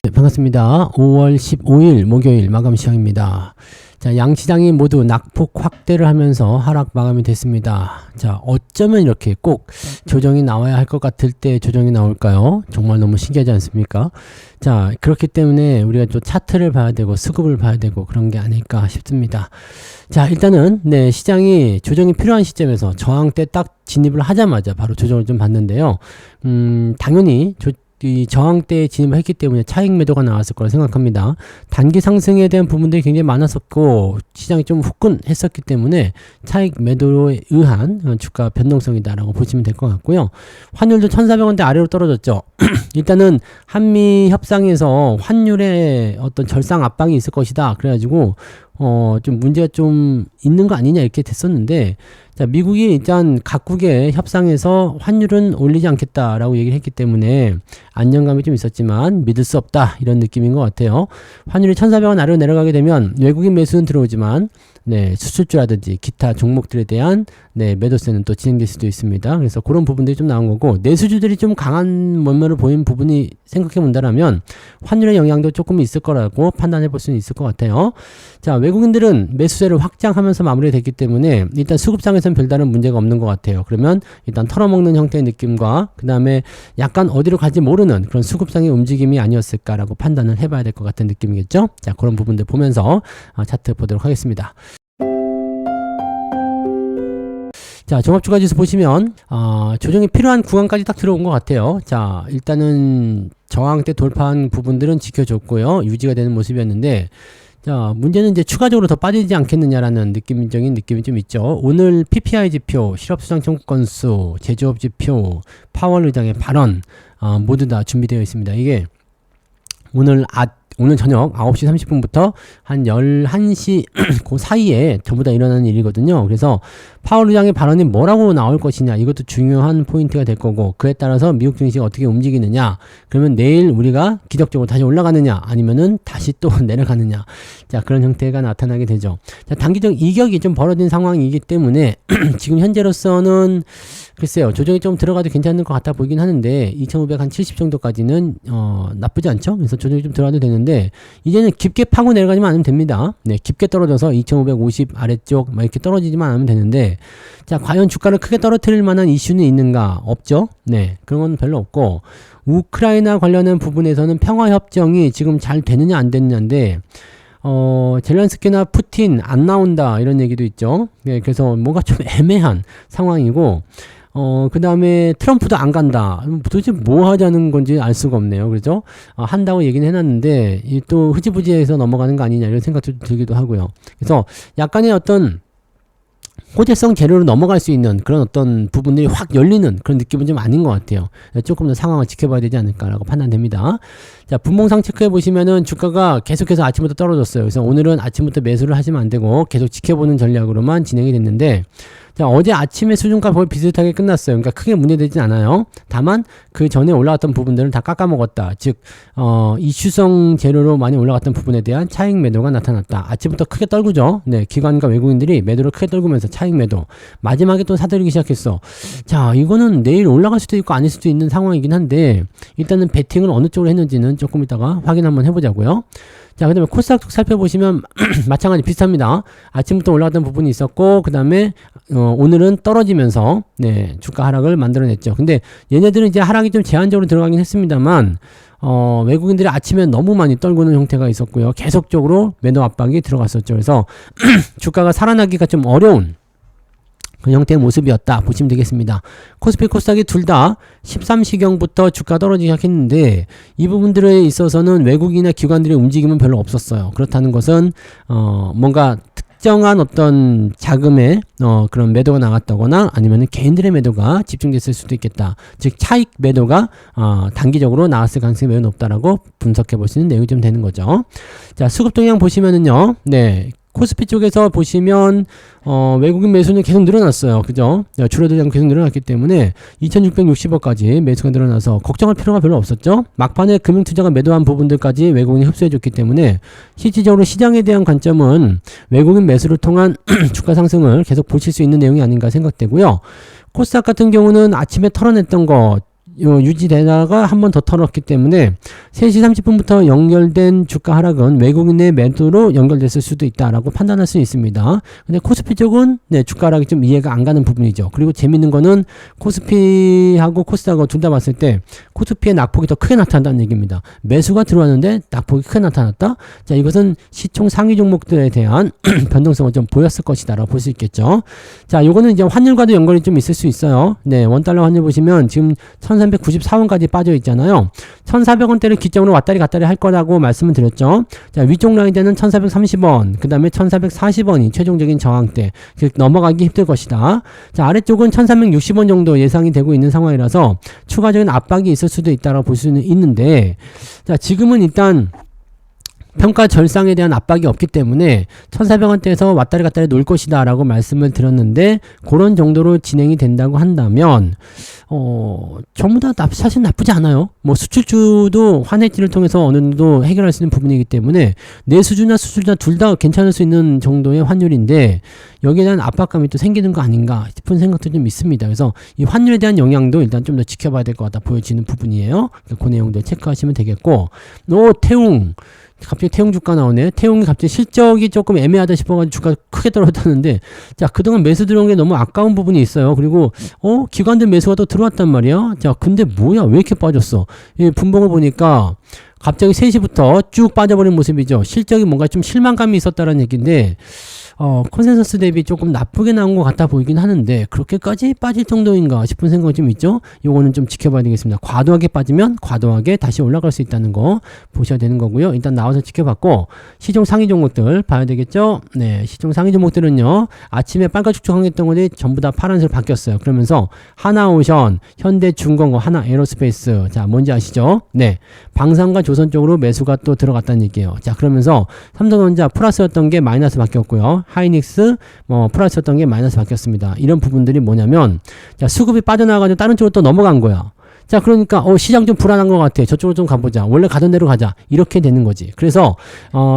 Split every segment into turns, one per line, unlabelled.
네, 반갑습니다. 5월 15일 목요일 마감 시황입니다. 자, 양시장이 모두 낙폭 확대를 하면서 하락 마감이 됐습니다. 자, 어쩌면 이렇게 꼭 조정이 나와야 할 것 같을 때 조정이 나올까요? 정말 너무 신기하지 않습니까? 자, 그렇기 때문에 우리가 또 차트를 봐야 되고 수급을 봐야 되고 그런 게 아닐까 싶습니다. 자, 일단은 네, 시장이 조정이 필요한 시점에서 저항대 딱 진입을 하자마자 바로 조정을 좀 봤는데요. 당연히 이 저항대에 진입을 했기 때문에 차익 매도가 나왔을 거라 생각합니다. 단기 상승에 대한 부분들이 굉장히 많았었고 시장이 좀 후끈했었기 때문에 차익 매도에 의한 주가 변동성이다라고 보시면 될 것 같고요. 환율도 1,400원대 아래로 떨어졌죠. 일단은 한미 협상에서 환율에 어떤 절상 압박이 있을 것이다. 그래가지고 좀 문제가 좀 있는 거 아니냐 이렇게 됐었는데, 자, 미국이 일단 각국의 협상에서 환율은 올리지 않겠다라고 얘기를 했기 때문에 안정감이 좀 있었지만 믿을 수 없다 이런 느낌인 것 같아요. 환율이 1,400원 아래로 내려가게 되면 외국인 매수는 들어오지만 네, 수출주라든지 기타 종목들에 대한 네, 매도세는 또 진행될 수도 있습니다. 그래서 그런 부분들이 좀 나온 거고, 내수주들이 좀 강한 면모를 보인 부분이 생각해 본다라면 환율의 영향도 조금 있을 거라고 판단해 볼 수는 있을 것 같아요. 자, 외국인들은 매수세를 확장하면서 마무리됐기 때문에 일단 수급상에서는 별다른 문제가 없는 것 같아요. 그러면 일단 털어먹는 형태의 느낌과 그 다음에 약간 어디로 갈지 모르는 그런 수급상의 움직임이 아니었을까라고 판단을 해봐야 될 것 같은 느낌이겠죠. 자, 그런 부분들 보면서 차트 보도록 하겠습니다. 자, 종합주가지수 보시면 조정이 필요한 구간까지 딱 들어온 것 같아요. 자, 일단은 저항대 돌파한 부분들은 지켜줬고요. 유지가 되는 모습이었는데, 자, 문제는 이제 추가적으로 더 빠지지 않겠느냐라는 느낌적인 느낌이 좀 있죠. 오늘 PPI 지표, 실업수당 청구 건수, 제조업 지표, 파월 의장의 발언 모두 다 준비되어 있습니다. 이게 오늘 저녁 9시 30분부터 한 11시 그 사이에 전부 다 일어나는 일이거든요. 그래서 파월 의장의 발언이 뭐라고 나올 것이냐, 이것도 중요한 포인트가 될 거고, 그에 따라서 미국 증시가 어떻게 움직이느냐, 그러면 내일 우리가 기적적으로 다시 올라가느냐 아니면은 다시 또 내려가느냐, 자, 그런 형태가 나타나게 되죠. 자, 단기적 이격이 좀 벌어진 상황이기 때문에 지금 현재로서는 글쎄요, 조정이 좀 들어가도 괜찮을 것 같아 보이긴 하는데 2,570 정도까지는 나쁘지 않죠. 그래서 조정이 좀 들어가도 되는데 이제는 깊게 파고 내려가지만 않으면 됩니다. 네, 깊게 떨어져서 2,550 아래쪽 막 이렇게 떨어지지만 않으면 되는데, 자, 과연 주가를 크게 떨어뜨릴 만한 이슈는 있는가? 없죠. 네, 그런 건 별로 없고, 우크라이나 관련된 부분에서는 평화협정이 지금 잘 되느냐 안 되느냐인데, 젤렌스키나 푸틴 안 나온다 이런 얘기도 있죠. 네, 그래서 뭔가 좀 애매한 상황이고, 그 다음에 트럼프도 안 간다. 도대체 뭐 하자는 건지 알 수가 없네요. 그죠? 한다고 얘기는 해놨는데, 또 흐지부지해서 넘어가는 거 아니냐 이런 생각도 들기도 하고요. 그래서 약간의 어떤 호재성 재료로 넘어갈 수 있는 그런 어떤 부분들이 확 열리는 그런 느낌은 좀 아닌 것 같아요. 조금 더 상황을 지켜봐야 되지 않을까라고 판단됩니다. 자, 분봉상 체크해 보시면은 주가가 계속해서 아침부터 떨어졌어요. 그래서 오늘은 아침부터 매수를 하시면 안 되고 계속 지켜보는 전략으로만 진행이 됐는데, 자, 어제 아침의 수준과 거의 비슷하게 끝났어요. 그러니까 크게 문제되진 않아요. 다만 그 전에 올라갔던 부분들은 다 깎아먹었다. 즉 이슈성 재료로 많이 올라갔던 부분에 대한 차익 매도가 나타났다. 아침부터 크게 떨구죠. 네, 기관과 외국인들이 매도를 크게 떨구면서 차익 매도. 마지막에 또 사들이기 시작했어. 자, 이거는 내일 올라갈 수도 있고 아닐 수도 있는 상황이긴 한데, 일단은 베팅을 어느 쪽으로 했는지는 조금 이따가 확인 한번 해보자고요. 자, 그 다음에 코스닥 살펴보시면 마찬가지 비슷합니다. 아침부터 올라갔던 부분이 있었고, 그 다음에 오늘은 떨어지면서 네, 주가 하락을 만들어냈죠. 근데 얘네들은 이제 하락이 좀 제한적으로 들어가긴 했습니다만, 외국인들이 아침에 너무 많이 떨구는 형태가 있었고요. 계속적으로 매도 압박이 들어갔었죠. 그래서 주가가 살아나기가 좀 어려운 그 형태의 모습이었다 보시면 되겠습니다. 코스피 코스닥이 둘 다 13시경부터 주가 떨어지기 시작했는데, 이 부분들에 있어서는 외국인이나 기관들의 움직임은 별로 없었어요. 그렇다는 것은 뭔가 특정한 어떤 자금의 그런 매도가 나갔다거나 아니면 개인들의 매도가 집중됐을 수도 있겠다. 즉 차익 매도가 단기적으로 나왔을 가능성이 매우 높다라고 분석해 볼 수 있는 내용이 좀 되는 거죠. 자, 수급 동향 보시면은요, 네, 코스피 쪽에서 보시면 외국인 매수는 계속 늘어났어요. 그죠? 줄어들지 않고 계속 늘어났기 때문에 2660억까지 매수가 늘어나서 걱정할 필요가 별로 없었죠. 막판에 금융투자가 매도한 부분들까지 외국인이 흡수해줬기 때문에 실질적으로 시장에 대한 관점은 외국인 매수를 통한 주가 상승을 계속 보실 수 있는 내용이 아닌가 생각되고요. 코스닥 같은 경우는 아침에 털어냈던 거 유지되다가 한 번 더 털었기 때문에 3시 30분부터 연결된 주가 하락은 외국인의 매도로 연결됐을 수도 있다라고 판단할 수 있습니다. 근데 코스피 쪽은 네, 주가 하락이 좀 이해가 안 가는 부분이죠. 그리고 재밌는 거는 코스피하고 코스닥하고 둘 다 봤을 때 코스피의 낙폭이 더 크게 나타난다는 얘기입니다. 매수가 들어왔는데 낙폭이 크게 나타났다. 자, 이것은 시총 상위 종목들에 대한 변동성을 좀 보였을 것이다라고 볼 수 있겠죠. 자, 요거는 이제 환율과도 연관이 좀 있을 수 있어요. 네, 원달러 환율 보시면 지금 1394원까지 빠져 있잖아요. 1400원대를 기점으로 왔다리 갔다리 할 거라고 말씀을 드렸죠. 자, 위쪽 라인대는 1430원, 그 다음에 1440원이 최종적인 저항대, 즉 넘어가기 힘들 것이다. 자, 아래쪽은 1360원 정도 예상이 되고 있는 상황이라서 추가적인 압박이 있을 수도 있다고 볼 수는 있는데, 자, 지금은 일단 평가 절상에 대한 압박이 없기 때문에 1400원대에서 왔다리 갔다리 놀 것이다 라고 말씀을 드렸는데, 그런 정도로 진행이 된다고 한다면 전부 다 사실 나쁘지 않아요. 뭐 수출주도 환해지를 통해서 어느 정도 해결할 수 있는 부분이기 때문에 내수주나 수출주나 둘 다 괜찮을 수 있는 정도의 환율인데, 여기에 대한 압박감이 또 생기는 거 아닌가 싶은 생각도 좀 있습니다. 그래서 이 환율에 대한 영향도 일단 좀 더 지켜봐야 될 것 같다 보여지는 부분이에요. 그 내용도 체크하시면 되겠고, 태웅 갑자기 태웅 주가 나오네. 태웅이 갑자기 실적이 조금 애매하다 싶어가지고 주가 크게 떨어졌는데, 자, 그동안 매수 들어온 게 너무 아까운 부분이 있어요. 그리고 기관들 매수가 또 들어왔단 말이야. 자, 근데 뭐야, 왜 이렇게 빠졌어? 이 분봉을 보니까 갑자기 3시부터 쭉 빠져버린 모습이죠. 실적이 뭔가 좀 실망감이 있었다는 얘기인데, 컨센서스 대비 조금 나쁘게 나온 것 같아 보이긴 하는데, 그렇게까지 빠질 정도인가 싶은 생각이 좀 있죠. 요거는 좀 지켜봐야 되겠습니다. 과도하게 빠지면 과도하게 다시 올라갈 수 있다는 거 보셔야 되는 거고요. 일단 나와서 지켜봤고, 시종 상위 종목들 봐야 되겠죠. 네, 시종 상위 종목들은요, 아침에 빨간 축축한 것들이 전부 다 파란색으로 바뀌었어요. 그러면서 하나오션, 현대중공업, 하나에어로스페이스, 자, 뭔지 아시죠? 네, 방산과 조선 쪽으로 매수가 또 들어갔다는 얘기예요. 자, 그러면서 삼성전자 플러스였던 게 마이너스 바뀌었고요. 하이닉스 플러스였던 게 마이너스 바뀌었습니다. 이런 부분들이 뭐냐면, 자, 수급이 빠져나가지고 다른 쪽으로 또 넘어간 거야. 자, 그러니까 시장 좀 불안한 것 같아. 저쪽으로 좀 가보자. 원래 가던 대로 가자. 이렇게 되는 거지. 그래서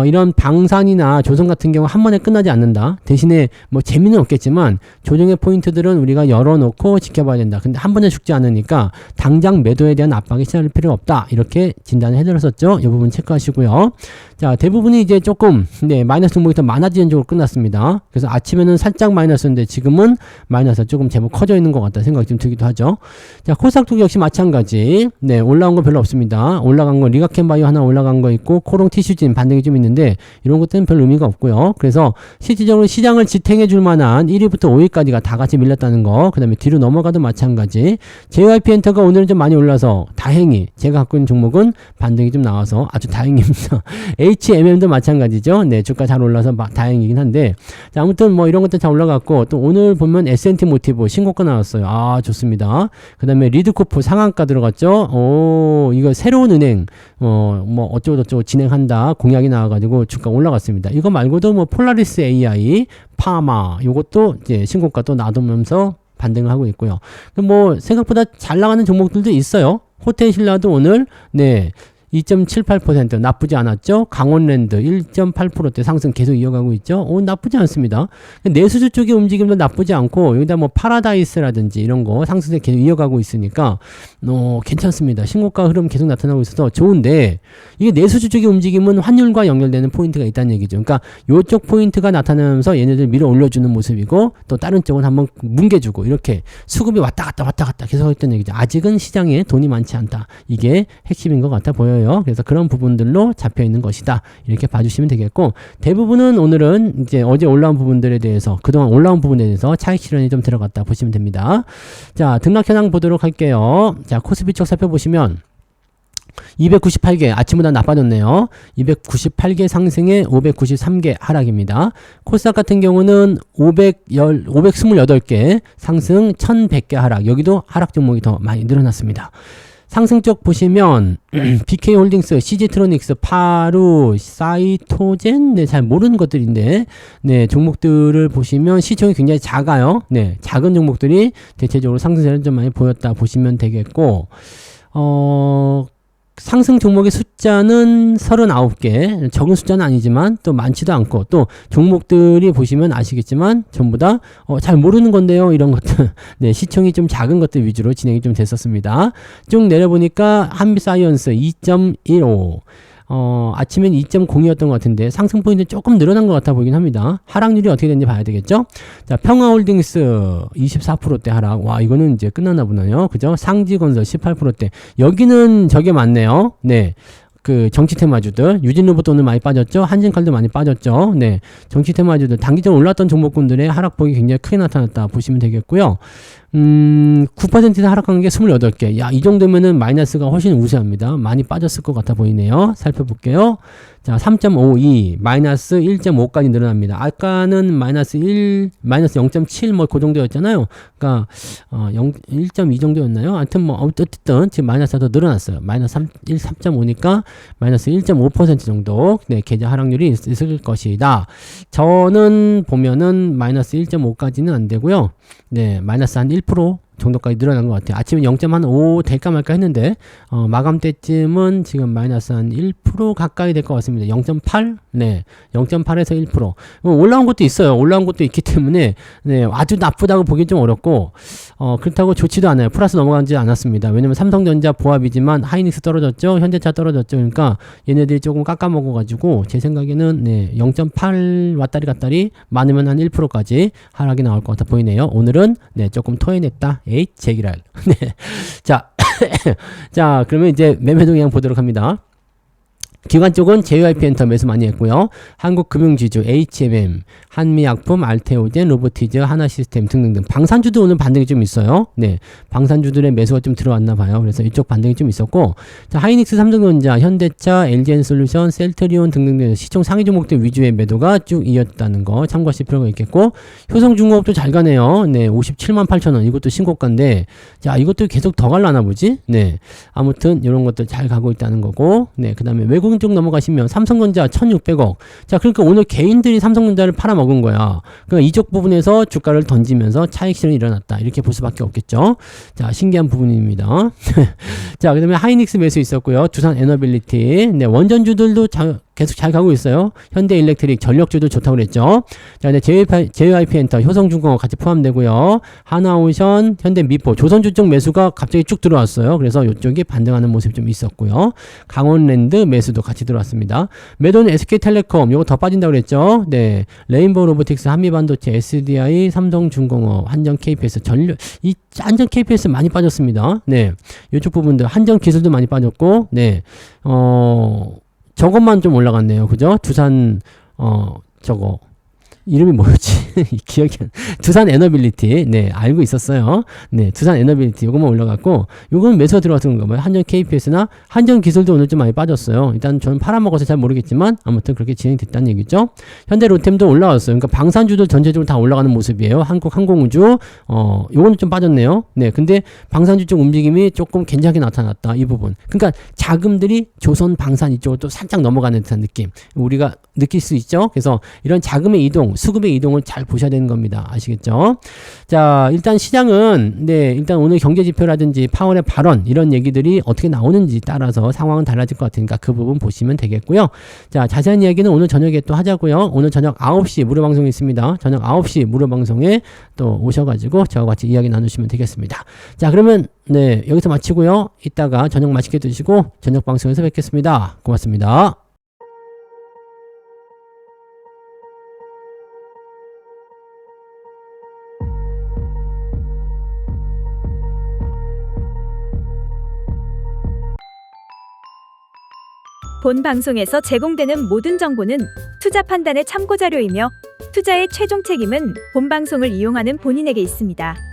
이런 방산이나 조선 같은 경우 한 번에 끝나지 않는다. 대신에 뭐 재미는 없겠지만 조정의 포인트들은 우리가 열어놓고 지켜봐야 된다. 근데 한 번에 죽지 않으니까 당장 매도에 대한 압박이 시작할 필요 없다. 이렇게 진단을 해드렸었죠. 이 부분 체크하시고요. 자, 대부분이 이제 조금 마이너스 종목이 더 많아지는 쪽으로 끝났습니다. 그래서 아침에는 살짝 마이너스인데 지금은 마이너스 조금 제법 커져 있는 것 같다 생각이 좀 들기도 하죠. 자, 코스닥도 역시 마찬가지. 네, 올라온 거 별로 없습니다. 올라간 거 리가켄바이오 하나 올라간 거 있고, 코롱 티슈진 반등이 좀 있는데 이런 것들은 별 의미가 없고요. 그래서 실질적으로 시장을 지탱해 줄 만한 1위부터 5위까지가 다 같이 밀렸다는 거. 그 다음에 뒤로 넘어가도 마찬가지. JYP 엔터가 오늘은 좀 많이 올라서 다행히 제가 갖고 있는 종목은 반등이 좀 나와서 아주 다행입니다. HMM도 마찬가지죠. 네, 주가 잘 올라서 다행이긴 한데, 자, 아무튼 뭐 이런 것들 잘 올라갔고, 또 오늘 보면 S&T 모티브 신고가 나왔어요. 아, 좋습니다. 그 다음에 리드코프 상한가 들어갔죠. 이거 새로운 은행 뭐 어쩌고저쩌고 진행한다 공약이 나와가지고 주가 올라갔습니다. 이거 말고도 뭐 폴라리스 AI, 파마 요것도 이제 신고가 또 놔두면서 반등을 하고 있고요. 뭐 생각보다 잘 나가는 종목들도 있어요. 호텔신라도 오늘 2.78% 나쁘지 않았죠. 강원랜드 1.8%대 상승 계속 이어가고 있죠. 나쁘지 않습니다. 내수주 쪽의 움직임도 나쁘지 않고, 여기다 뭐 파라다이스라든지 이런 거 상승세 계속 이어가고 있으니까 괜찮습니다. 신고가 흐름 계속 나타나고 있어서 좋은데, 이게 내수주 쪽의 움직임은 환율과 연결되는 포인트가 있다는 얘기죠. 그러니까 요쪽 포인트가 나타나면서 얘네들 밀어 올려주는 모습이고, 또 다른 쪽은 한번 뭉개주고, 이렇게 수급이 왔다 갔다 계속 했던 얘기죠. 아직은 시장에 돈이 많지 않다. 이게 핵심인 것 같아 보여요. 그래서 그런 부분들로 잡혀 있는 것이다. 이렇게 봐주시면 되겠고, 대부분은 오늘은 이제 어제 올라온 부분들에 대해서, 그동안 올라온 부분에 대해서 차익 실현이 좀 들어갔다 보시면 됩니다. 자, 등락 현황 보도록 할게요. 자, 코스피 쪽 살펴보시면 298개 아침보다 나빠졌네요. 298개 상승에 593개 하락입니다. 코스닥 같은 경우는 528개 상승 1100개 하락. 여기도 하락 종목이 더 많이 늘어났습니다. 상승 쪽 보시면 BK홀딩스, CG트로닉스, 파루, 사이토젠, 잘 모르는 것들인데, 종목들을 보시면 시총이 굉장히 작아요. 작은 종목들이 대체적으로 상승세를 좀 많이 보였다 보시면 되겠고, 상승 종목의 숫자는 39개, 적은 숫자는 아니지만 또 많지도 않고, 또 종목들이 보시면 아시겠지만 전부 다 잘 모르는 건데요. 이런 것들 네, 시총이 좀 작은 것들 위주로 진행이 좀 됐었습니다. 쭉 내려보니까 한빛사이언스 2.15, 아침엔 2.0이었던 것 같은데 상승 포인트 조금 늘어난 것 같아 보이긴 합니다. 하락률이 어떻게 됐는지 봐야 되겠죠. 자, 평화홀딩스 24%대 하락. 와, 이거는 이제 끝났나 보네요. 그죠? 상지건설 18%대. 여기는 저게 맞네요. 네. 그 정치 테마주들, 유진로봇도 오늘 많이 빠졌죠. 한진칼도 많이 빠졌죠. 네, 정치 테마주들 단기적으로 올랐던 종목군들의 하락폭이 굉장히 크게 나타났다 보시면 되겠고요. 9%나 하락한 게 28개. 야, 이 정도면은 마이너스가 훨씬 우세합니다. 많이 빠졌을 것 같아 보이네요. 살펴볼게요. 자, 3.52, 마이너스 1.5까지 늘어납니다. 아까는 마이너스 0.7 뭐 그 정도였잖아요. 그러니까 1.2 정도였나요? 하여튼 뭐 어쨌든 지금 마이너스가 더 늘어났어요. 마이너스 3.5니까 마이너스 1.5% 정도 네, 계좌 하락률이 있을 것이다. 저는 보면은 마이너스 1.5까지는 안 되고요. 네, 마이너스 한 1% 정도까지 늘어난 것 같아요. 아침에 0.5 될까 말까 했는데 마감 때쯤은 지금 마이너스 한 1% 가까이 될 것 같습니다. 0.8? 네, 0.8에서 1%. 올라온 것도 있어요. 올라온 것도 있기 때문에 네, 아주 나쁘다고 보기 좀 어렵고 그렇다고 좋지도 않아요. 플러스 넘어가지 않았습니다. 왜냐면 삼성전자 보합이지만 하이닉스 떨어졌죠. 현대차 떨어졌죠. 그러니까 얘네들이 조금 깎아먹어가지고 제 생각에는 네, 0.8 왔다리 갔다리 많으면 한 1%까지 하락이 나올 것 같아 보이네요. 오늘은 네, 조금 토해냈다. 에이, 제기랄. 네. 자, 자, 그러면 이제 매매 동향 보도록 합니다. 기관 쪽은 JYP엔터 매수 많이 했고요. 한국금융지주, HMM, 한미약품, 알테오젠, 로보티즈, 하나시스템 등등등. 방산주도 오늘 반등이 좀 있어요. 네, 방산주들의 매수가 좀 들어왔나 봐요. 그래서 이쪽 반등이 좀 있었고, 자, 하이닉스, 삼성전자, 현대차, LG엔솔루션, 셀트리온 등등등 시총 상위 종목들 위주의 매도가 쭉 이었다는 거 참고하실 필요가 있겠고, 효성중공업도 잘 가네요. 네, 57만 8천 원. 이것도 신고가인데, 자, 이것도 계속 더 갈라나 보지? 네, 아무튼 이런 것들 잘 가고 있다는 거고, 네, 그 다음에 외국인 쪽 넘어가시면 삼성전자 1600억. 자, 그러니까 오늘 개인들이 삼성전자를 팔아먹은 거야. 그러니까 이쪽 부분에서 주가를 던지면서 차익 실현이 일어났다. 이렇게 볼 수밖에 없겠죠. 자, 신기한 부분입니다. 자, 그 다음에 하이닉스 매수 있었고요. 두산 에너빌리티. 네, 원전주들도 계속 잘 가고 있어요. 현대일렉트릭 전력주도 좋다고 그랬죠. 자, 근데 JYP엔터, 효성중공업 같이 포함되고요. 하나오션, 현대미포, 조선주 쪽 매수가 갑자기 쭉 들어왔어요. 그래서 이쪽이 반등하는 모습이 좀 있었고요. 강원랜드 매수도 같이 들어왔습니다. 매도는 SK텔레콤, 요거 더 빠진다고 그랬죠. 네, 레인보우 로보틱스, 한미반도체, SDI, 삼성중공업, 한전 KPS, 이 한전 KPS 많이 빠졌습니다. 네, 이쪽 부분들 한전 기술도 많이 빠졌고, 네, 저것만 좀 올라갔네요. 그죠? 두산, 저거. 이름이 뭐였지? 기억이 안. 두산 에너빌리티. 네, 알고 있었어요. 네, 두산 에너빌리티. 요것만 올라갔고, 요건 매수가 들어왔던 건가 봐요. 한전 KPS나 한전 기술도 오늘 좀 많이 빠졌어요. 일단 저는 팔아먹어서 잘 모르겠지만, 아무튼 그렇게 진행됐다는 얘기죠. 현대 로템도 올라왔어요. 그러니까 방산주들 전체적으로 다 올라가는 모습이에요. 한국 항공우주, 요거는 좀 빠졌네요. 네, 근데 방산주 쪽 움직임이 조금 괜찮게 나타났다. 이 부분. 그러니까 자금들이 조선 방산 이쪽으로 또 살짝 넘어가는 듯한 느낌. 우리가 느낄 수 있죠. 그래서 이런 자금의 이동, 수급의 이동을 잘 보셔야 되는 겁니다. 아시겠죠? 자, 일단 시장은 네, 일단 오늘 경제 지표라든지 파월의 발언 이런 얘기들이 어떻게 나오는지 따라서 상황은 달라질 것 같으니까 그 부분 보시면 되겠고요. 자, 자세한 이야기는 오늘 저녁에 또 하자고요. 오늘 저녁 9시 무료 방송이 있습니다. 저녁 9시 무료 방송에 또 오셔가지고 저와 같이 이야기 나누시면 되겠습니다. 자, 그러면 네, 여기서 마치고요. 이따가 저녁 맛있게 드시고 저녁 방송에서 뵙겠습니다. 고맙습니다.
본 방송에서 제공되는 모든 정보는 투자 판단의 참고 자료이며 투자의 최종 책임은 본 방송을 이용하는 본인에게 있습니다.